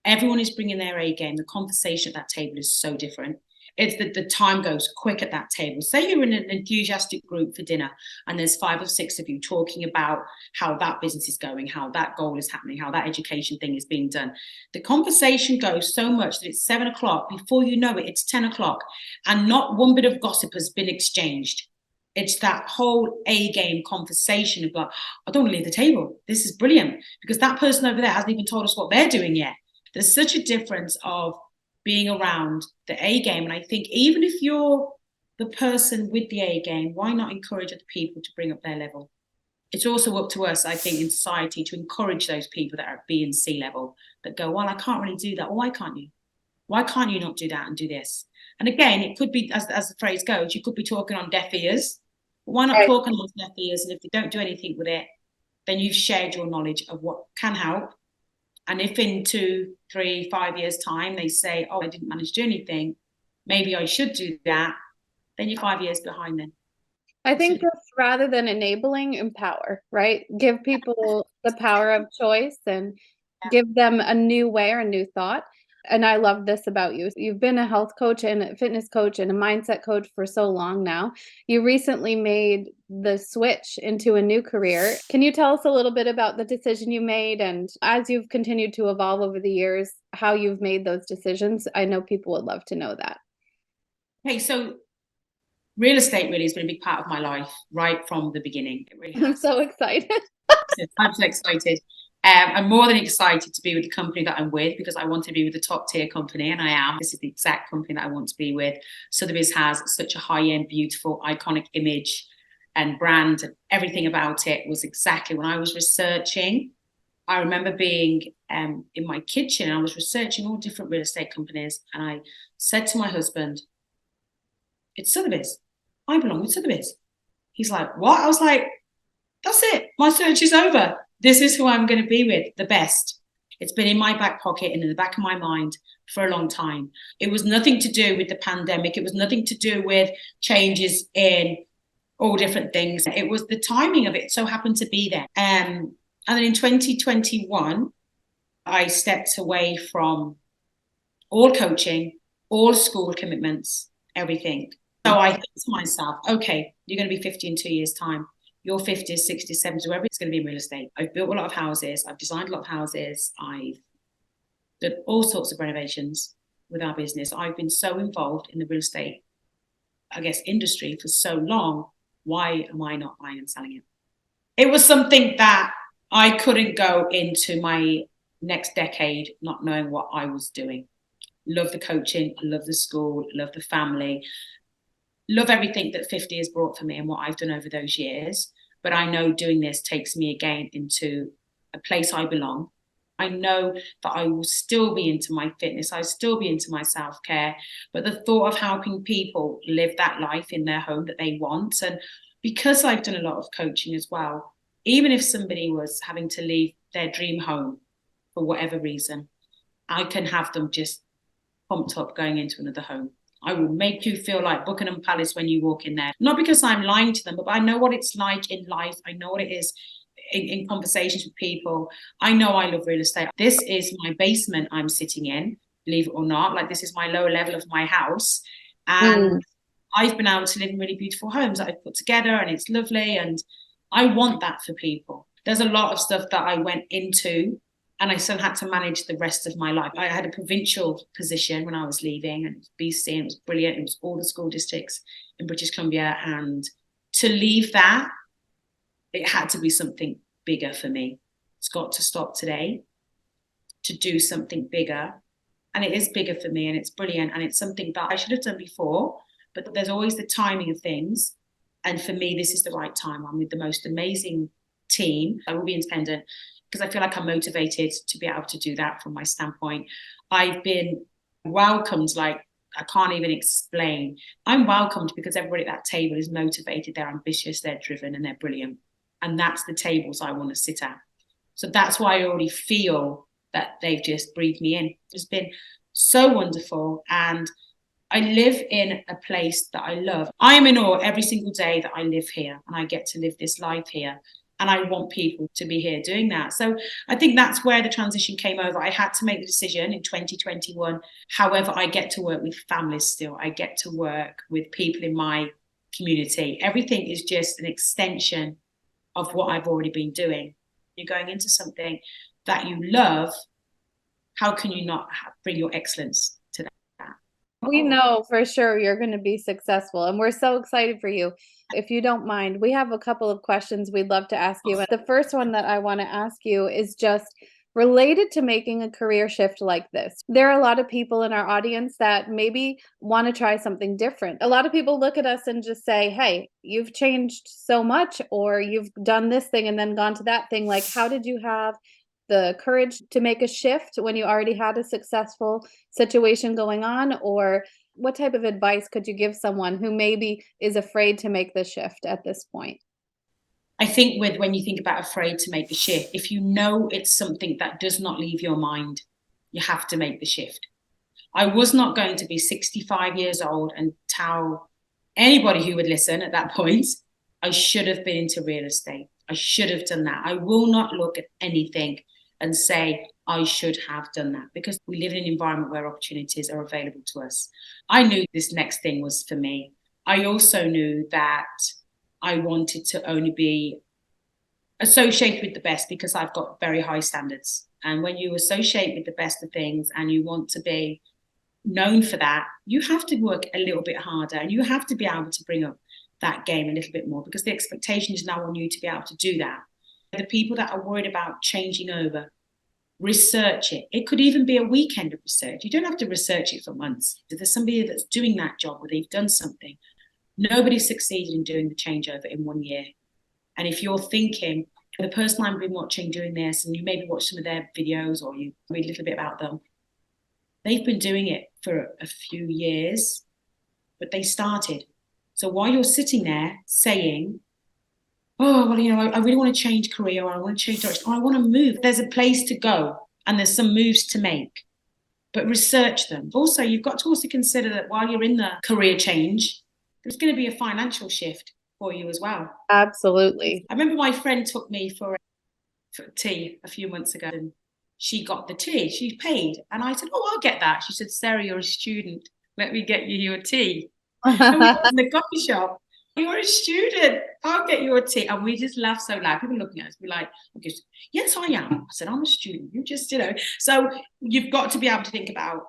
everyone is bringing their A game, the conversation at that table is so different. It's that the time goes quick at that table. Say you're in an enthusiastic group for dinner and there's 5 or 6 of you talking about how that business is going, how that goal is happening, how that education thing is being done. The conversation goes so much that it's 7 o'clock. Before you know it, it's 10 o'clock and not one bit of gossip has been exchanged. It's that whole A game conversation of like, I don't want to leave the table. This is brilliant, because that person over there hasn't even told us what they're doing yet. There's such a difference of being around the A game. And I think even if you're the person with the A game, why not encourage other people to bring up their level? It's also up to us, I think, in society to encourage those people that are at B and C level that go, well, I can't really do that. Well, why can't you? Why can't you not do that and do this? And again, it could be, as the phrase goes, you could be talking on deaf ears. Why not talk on those deaf ears? And if they don't do anything with it, then you've shared your knowledge of what can help. And if in 2, 3, 5 years' time they say, oh, I didn't manage to do anything, maybe I should do that. then you're 5 years behind then. I think just rather than enabling, empower, right? Give people the power of choice and give them a new way or a new thought. And I love this about you. You've been a health coach and a fitness coach and a mindset coach for so long now. You recently made the switch into a new career. Can you tell us a little bit about the decision you made, and as you've continued to evolve over the years, how you've made those decisions? I know people would love to know that. Hey, so real estate really has been a big part of my life right from the beginning. It really I'm so excited. I'm so excited. I'm more than excited to be with the company that I'm with, because I want to be with a top tier company, and I am. This is the exact company that I want to be with. Sotheby's has such a high end, beautiful, iconic image and brand, and everything about it was exactly when I was researching. I remember being in my kitchen and I was researching all different real estate companies, and I said to my husband, "It's Sotheby's. I belong with Sotheby's." He's like, "What?" I was like, "That's it. My search is over. This is who I'm going to be with, the best." It's been in my back pocket and in the back of my mind for a long time. It was nothing to do with the pandemic. It was nothing to do with changes in all different things. It was the timing of it so happened to be there. And then in 2021, I stepped away from all coaching, all school commitments, everything. So I thought to myself, okay, you're going to be 50 in 2 years' time. Your 50s, 60s, 70s, wherever, it's going to be in real estate. I've built a lot of houses. I've designed a lot of houses. I've done all sorts of renovations with our business. I've been so involved in the real estate, I guess, industry for so long. Why am I not buying and selling it? It was something that I couldn't go into my next decade not knowing what I was doing. Love the coaching. I love the school. I love the family. Love everything that 50 has brought for me and what I've done over those years. But I know doing this takes me again into a place I belong. I know that I will still be into my fitness. I'll still be into my self-care. But the thought of helping people live that life in their home that they want. And because I've done a lot of coaching as well, even if somebody was having to leave their dream home for whatever reason, I can have them just pumped up going into another home. I will make you feel like Buckingham Palace when you walk in there. Not because I'm lying to them, but I know what it's like in life. I know what it is in conversations with people. I know I love real estate. This is my basement I'm sitting in, believe it or not. Like, this is my lower level of my house. And I've been able to live in really beautiful homes that I've put together, and it's lovely. And I want that for people. There's a lot of stuff that I went into and I still had to manage the rest of my life. I had a provincial position when I was leaving, and it was BC, and it was brilliant. It was all the school districts in British Columbia. And to leave that, it had to be something bigger for me. It's got to stop today to do something bigger. And it is bigger for me, and it's brilliant. And it's something that I should have done before, but there's always the timing of things. And for me, this is the right time. I'm with the most amazing team. I will be independent because I feel like I'm motivated to be able to do that from my standpoint. I've been welcomed like I can't even explain. I'm welcomed because everybody at that table is motivated, they're ambitious, they're driven, and they're brilliant. And that's the tables I want to sit at. So that's why I already feel that they've just breathed me in. It's been so wonderful. And I live in a place that I love. I am in awe every single day that I live here, and I get to live this life here. And I want people to be here doing that. So I think that's where the transition came over. I had to make the decision in 2021. However, I get to work with families still. I get to work with people in my community. Everything is just an extension of what I've already been doing. You're going into something that you love. How can you not bring your excellence to that? We know for sure you're going to be successful, and we're so excited for you. If you don't mind, we have a couple of questions we'd love to ask you. The first one that I want to ask you is just related to making a career shift like this. There are a lot of people in our audience that maybe want to try something different. A lot of people look at us and just say, hey, you've changed so much, or you've done this thing and then gone to that thing. Like, how did you have the courage to make a shift when you already had a successful situation going on? Or what type of advice could you give someone who maybe is afraid to make the shift at this point? I think when you think about afraid to make the shift, if you know it's something that does not leave your mind, you have to make the shift. I was not going to be 65 years old and tell anybody who would listen at that point, I should have been into real estate. I should have done that. I will not look at anything and say I should have done that, because we live in an environment where opportunities are available to us. I knew this next thing was for me. I also knew that I wanted to only be associated with the best, because I've got very high standards. And when you associate with the best of things and you want to be known for that, you have to work a little bit harder, and you have to be able to bring up that game a little bit more, because the expectation is now on you to be able to do that. The people that are worried about changing over, research it. It could even be a weekend of research. You don't have to research it for months. If there's somebody that's doing that job where they've done something, nobody succeeded in doing the changeover in 1 year. And if you're thinking, the person I've been watching doing this, and you maybe watch some of their videos or you read a little bit about them, they've been doing it for a few years, but they started. So while you're sitting there saying, oh, well, I really want to change career, or I want to change direction, or I want to move, there's a place to go and there's some moves to make, but research them. Also, you've got to also consider that while you're in the career change, there's going to be a financial shift for you as well. Absolutely. I remember my friend took me for tea a few months ago, and she got the tea. She paid. And I said, oh, I'll get that. She said, Sarah, you're a student. Let me get you your tea. And we went in the coffee shop. You're a student. I'll get you a tea. And we just laughed so loud. People looking at us, we're like, okay, yes, I am. I said, I'm a student. You just, So you've got to be able to think about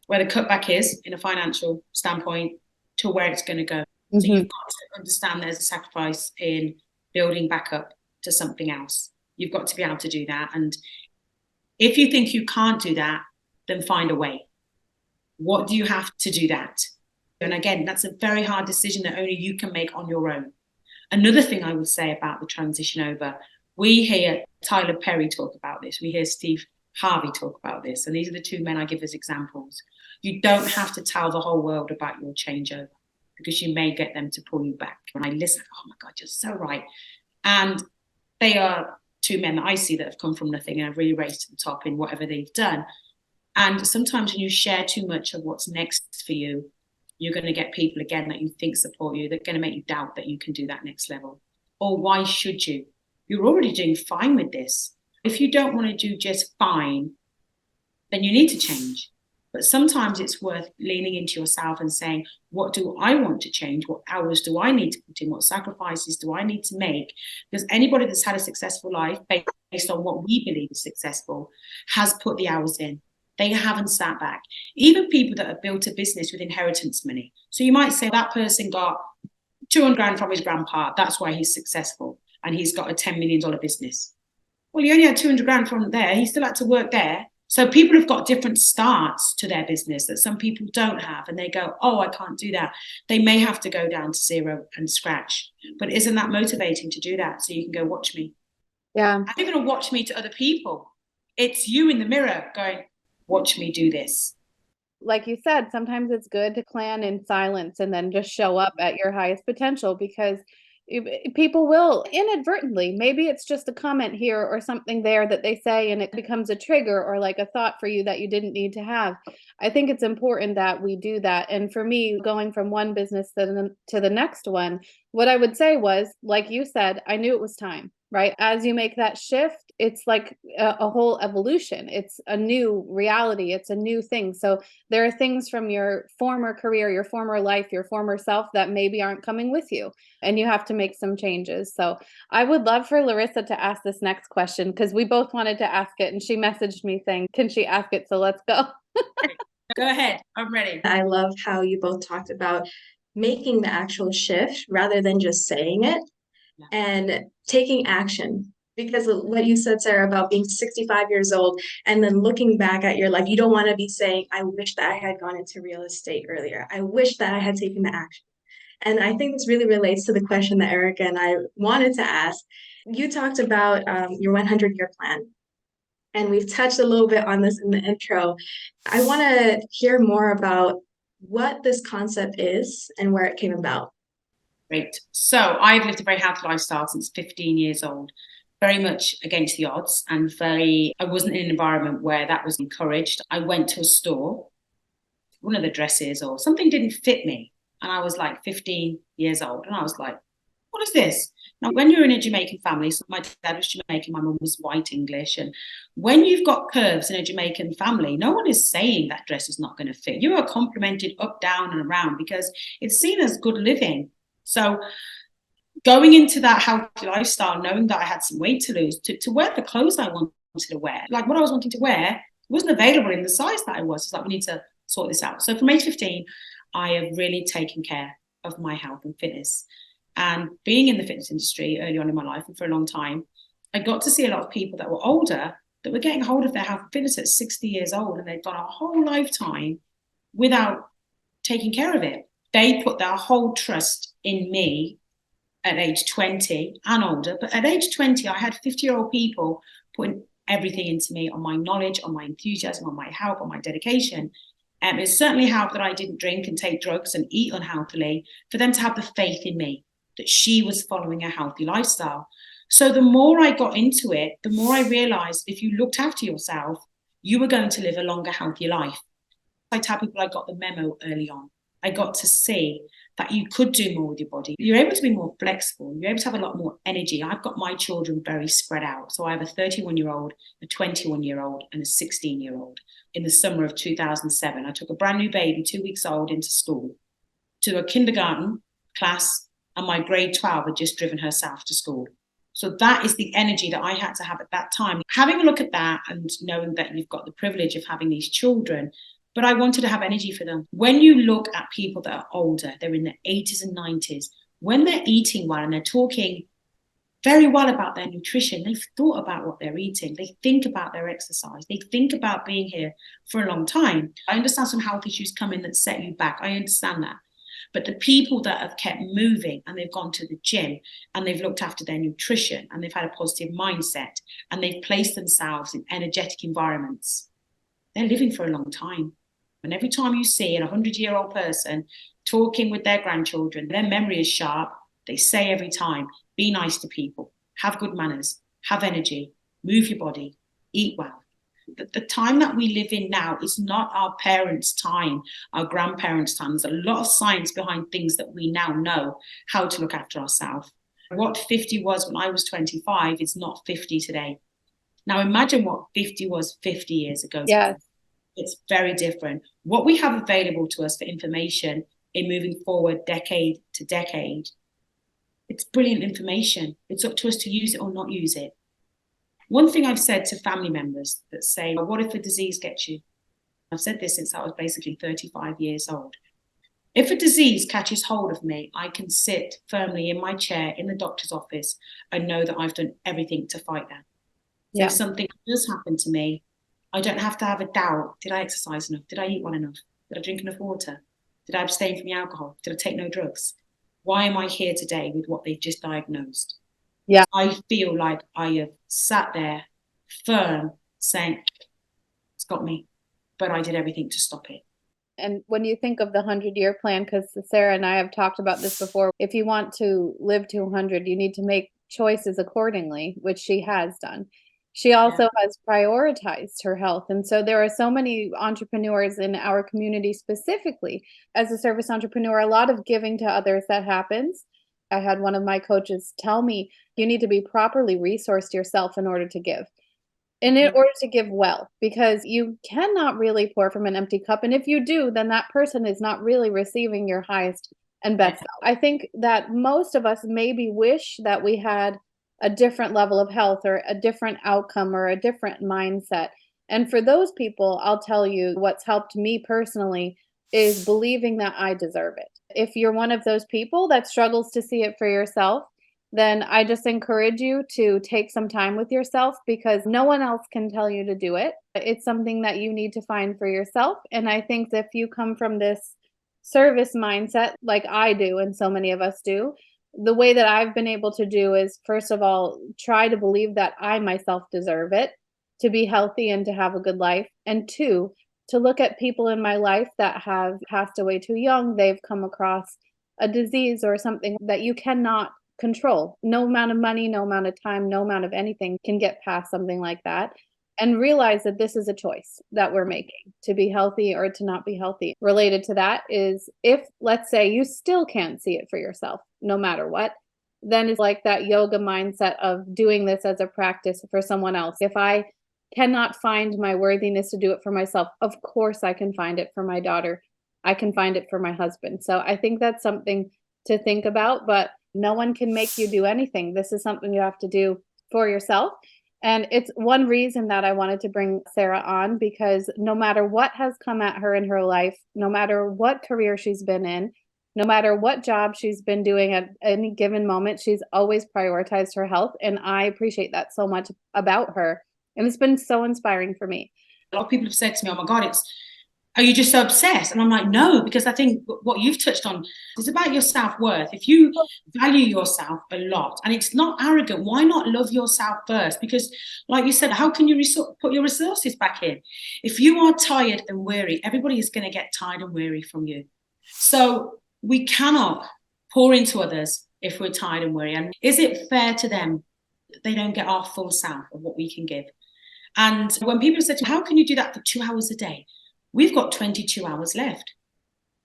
where the cutback is in a financial standpoint to where it's going to go. Mm-hmm. So you've got to understand there's a sacrifice in building back up to something else. You've got to be able to do that. And if you think you can't do that, then find a way. What do you have to do that? And again, that's a very hard decision that only you can make on your own. Another thing I would say about the transition over, we hear Tyler Perry talk about this. We hear Steve Harvey talk about this. And these are the two men I give as examples. You don't have to tell the whole world about your changeover, because you may get them to pull you back. When I listen, oh my God, you're so right. And they are two men that I see that have come from nothing and have really raised to the top in whatever they've done. And sometimes when you share too much of what's next for you, you're going to get people again that you think support you. They're going to make you doubt that you can do that next level. Or why should you? You're already doing fine with this. If you don't want to do just fine, then you need to change. But sometimes it's worth leaning into yourself and saying, what do I want to change? What hours do I need to put in? What sacrifices do I need to make? Because anybody that's had a successful life based on what we believe is successful has put the hours in. They haven't sat back. Even people that have built a business with inheritance money. So you might say that person got 200 grand from his grandpa. That's why he's successful. And he's got a $10 million business. Well, he only had 200 grand from there. He still had to work there. So people have got different starts to their business that some people don't have. And they go, oh, I can't do that. They may have to go down to zero and scratch. But isn't that motivating to do that? So you can go, watch me. Yeah. I'm going to watch me to other people. It's you in the mirror going, watch me do this. Like you said, sometimes it's good to plan in silence and then just show up at your highest potential, because people will inadvertently, maybe it's just a comment here or something there that they say and it becomes a trigger or like a thought for you that you didn't need to have. I think it's important that we do that. And for me, going from one business to the next one, what I would say was, like you said, I knew it was time, right? As you make that shift, it's like a whole evolution. It's a new reality. It's a new thing. So there are things from your former career, your former life, your former self that maybe aren't coming with you, and you have to make some changes. So I would love for Larissa to ask this next question, because we both wanted to ask it and she messaged me saying, can she ask it? So let's go. Go ahead. I'm ready. I love how you both talked about making the actual shift rather than just saying it and taking action. Because of what you said, Sarah, about being 65 years old and then looking back at your life, you don't want to be saying, I wish that I had gone into real estate earlier. I wish that I had taken the action. And I think this really relates to the question that Erica and I wanted to ask. You talked about your 100-year plan, and we've touched a little bit on this in the intro. I want to hear more about what this concept is and where it came about. Great. So I've lived a very healthy lifestyle since 15 years old. Very much against the odds, and I wasn't in an environment where that was encouraged. I went to a store, one of the dresses or something didn't fit me. and I was like 15 years old. And I was like, what is this? Now, when you're in a Jamaican family, so my dad was Jamaican, my mum was white English. And when you've got curves in a Jamaican family, no one is saying that dress is not going to fit. You are complimented up, down, and around because it's seen as good living. So going into that healthy lifestyle, knowing that I had some weight to lose, to wear the clothes I wanted to wear, like what I was wanting to wear wasn't available in the size that I was. It's like, we need to sort this out. So from age 15, I have really taken care of my health and fitness. And being in the fitness industry early on in my life and for a long time, I got to see a lot of people that were older that were getting hold of their health and fitness at 60 years old, and they'd gone a whole lifetime without taking care of it. They put their whole trust in me at age 20 and older. But at age 20, I had 50-year-old people putting everything into me, on my knowledge, on my enthusiasm, on my help, on my dedication. It certainly helped that I didn't drink and take drugs and eat unhealthily, for them to have the faith in me that she was following a healthy lifestyle. So the more I got into it, the more I realized if you looked after yourself, you were going to live a longer, healthier life. I tell people I got the memo early on. I got to see that you could do more with your body. You're able to be more flexible. You're able to have a lot more energy. I've got my children very spread out. So I have a 31-year-old, a 21-year-old, and a 16-year-old. In the summer of 2007, I took a brand new baby, 2 weeks old, into school, to a kindergarten class, and my grade 12 had just driven herself to school. So that is the energy that I had to have at that time. Having a look at that and knowing that you've got the privilege of having these children, but I wanted to have energy for them. When you look at people that are older, they're in their 80s and 90s, when they're eating well and they're talking very well about their nutrition, they've thought about what they're eating. They think about their exercise. They think about being here for a long time. I understand some health issues come in that set you back. I understand that. But the people that have kept moving and they've gone to the gym and they've looked after their nutrition and they've had a positive mindset and they've placed themselves in energetic environments, they're living for a long time. And every time you see a 100-year-old person talking with their grandchildren, their memory is sharp. They say every time, be nice to people, have good manners, have energy, move your body, eat well. The time that we live in now is not our parents' time, our grandparents' time. There's a lot of science behind things that we now know how to look after ourselves. What 50 was when I was 25 is not 50 today. Now imagine what 50 was 50 years ago. Yes. It's very different. What we have available to us for information in moving forward decade to decade, it's brilliant information. It's up to us to use it or not use it. One thing I've said to family members that say, what if a disease gets you? I've said this since I was basically 35 years old. If a disease catches hold of me, I can sit firmly in my chair in the doctor's office and know that I've done everything to fight that. So if something does happen to me, I don't have to have a doubt. Did I exercise enough? Did I eat well enough? Did I drink enough water? Did I abstain from the alcohol? Did I take no drugs? Why am I here today with what they've just diagnosed? Yeah. I feel like I have sat there firm saying, it's got me, but I did everything to stop it. And when you think of the 100-year plan, because Sarah and I have talked about this before, if you want to live to 100, you need to make choices accordingly, which she has done. She also has prioritized her health. And so there are so many entrepreneurs in our community specifically. As a service entrepreneur, a lot of giving to others that happens. I had one of my coaches tell me, you need to be properly resourced yourself in order to give. And in order to give well, because you cannot really pour from an empty cup. And if you do, then that person is not really receiving your highest and best. I think that most of us maybe wish that we had a different level of health or a different outcome or a different mindset. And for those people, I'll tell you what's helped me personally is believing that I deserve it. If you're one of those people that struggles to see it for yourself, then I just encourage you to take some time with yourself because no one else can tell you to do it. It's something that you need to find for yourself. And I think that if you come from this service mindset, like I do, and so many of us do, the way that I've been able to do is, first of all, try to believe that I myself deserve it, to be healthy and to have a good life. And two, to look at people in my life that have passed away too young. They've come across a disease or something that you cannot control. No amount of money, no amount of time, no amount of anything can get past something like that. and realize that this is a choice that we're making to be healthy or to not be healthy. Related to that is, if, let's say, you still can't see it for yourself, no matter what, then it's like that yoga mindset of doing this as a practice for someone else. If I cannot find my worthiness to do it for myself, of course I can find it for my daughter. I can find it for my husband. So I think that's something to think about, but no one can make you do anything. This is something you have to do for yourself. And it's one reason that I wanted to bring Sarah on, because no matter what has come at her in her life, no matter what career she's been in, no matter what job she's been doing at any given moment, she's always prioritized her health. And I appreciate that so much about her. And it's been so inspiring for me. A lot of people have said to me, oh my God, are you just so obsessed? And I'm like, no, because I think what you've touched on is about your self-worth. If you value yourself a lot, and it's not arrogant, why not love yourself first? Because like you said, how can you put your resources back in? If you are tired and weary, everybody is going to get tired and weary from you. So we cannot pour into others if we're tired and weary. And is it fair to them that they don't get our full self of what we can give? And when people say to me, how can you do that for 2 hours a day? We've got 22 hours left.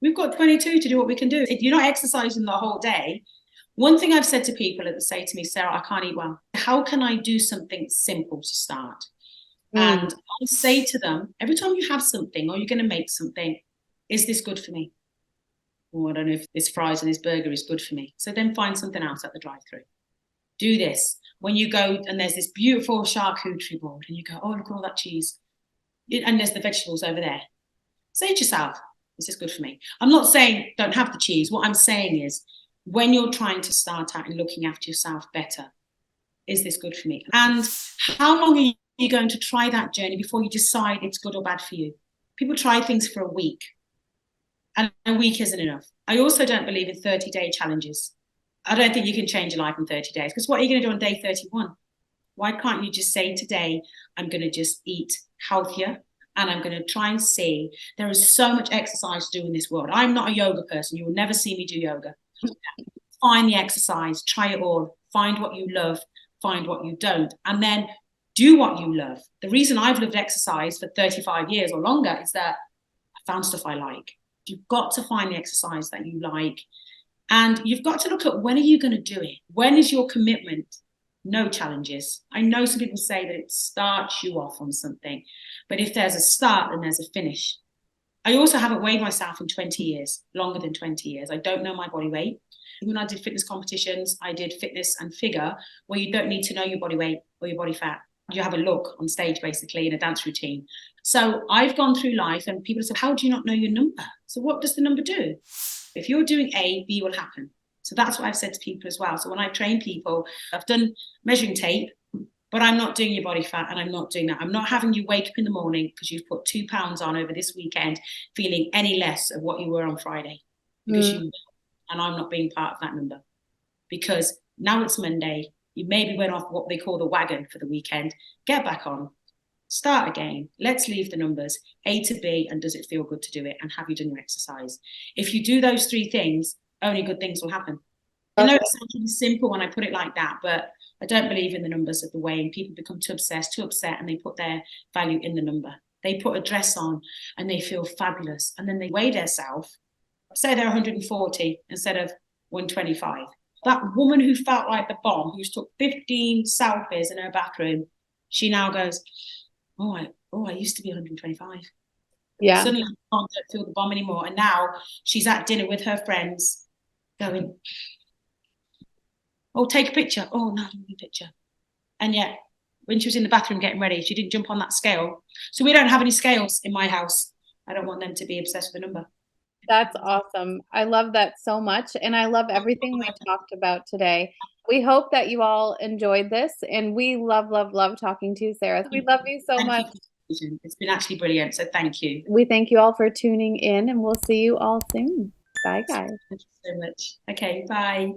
We've got 22 to do what we can do. If you're not exercising the whole day, one thing I've said to people that say to me, Sarah, I can't eat well. How can I do something simple to start? And I say to them, every time you have something or you're going to make something, is this good for me? Or I don't know if this fries and this burger is good for me. So then find something else at the drive-thru. Do this. When you go and there's this beautiful charcuterie board and you go, oh, look at all that cheese. And there's the vegetables over there. Say to yourself, is this good for me? I'm not saying don't have the cheese. What I'm saying is, when you're trying to start out and looking after yourself better, is this good for me? And how long are you going to try that journey before you decide it's good or bad for you? People try things for a week, and a week isn't enough. I also don't believe in 30-day challenges. I don't think you can change your life in 30 days, because what are you going to do on day 31? Why can't you just say today, I'm going to just eat healthier and I'm going to try and see. There is so much exercise to do in this world. I'm not a yoga person. You will never see me do yoga. Find the exercise, try it all, find what you love, find what you don't, and then do what you love. The reason I've loved exercise for 35 years or longer is that I found stuff I like. You've got to find the exercise that you like. And you've got to look at, when are you going to do it? When is your commitment? No challenges. I know some people say that it starts you off on something, but if there's a start, then there's a finish. I also haven't weighed myself in 20 years, longer than 20 years. I don't know my body weight. When I did fitness competitions, I did fitness and figure, where you don't need to know your body weight or your body fat. You have a look on stage, basically, in a dance routine. So I've gone through life and people say, how do you not know your number? So what does the number do? If you're doing A, B will happen. So that's what I've said to people as well. So when I train people, I've done measuring tape, but I'm not doing your body fat, and I'm not doing that. I'm not having you wake up in the morning because you've put 2 pounds on over this weekend, feeling any less of what you were on Friday, because you, and I'm not being part of that number, because now it's Monday. You maybe went off what they call the wagon for the weekend. Get back on, start again. Let's leave the numbers, A to B, and does it feel good to do it? And have you done your exercise? If you do those 3 things, only good things will happen. I know it's actually simple when I put it like that, but I don't believe in the numbers of the weighing. People become too upset, and they put their value in the number. They put a dress on and they feel fabulous, and then they weigh themselves, say they're 140 instead of 125. That woman who felt like the bomb, who's took 15 selfies in her bathroom, she now goes, oh, I used to be 125. Yeah. Suddenly I don't feel the bomb anymore. And now she's at dinner with her friends going, oh, take a picture. Oh, no, I don't need a picture. And yet, when she was in the bathroom getting ready, she didn't jump on that scale. So we don't have any scales in my house. I don't want them to be obsessed with the number. That's awesome. I love that so much. And I love everything we talked about today. We hope that you all enjoyed this. And we love, love, love talking to you, Sarah. We love you so much. It's been actually brilliant. So thank you. We thank you all for tuning in, and we'll see you all soon. Bye, guys. Thank you so much. Okay, bye.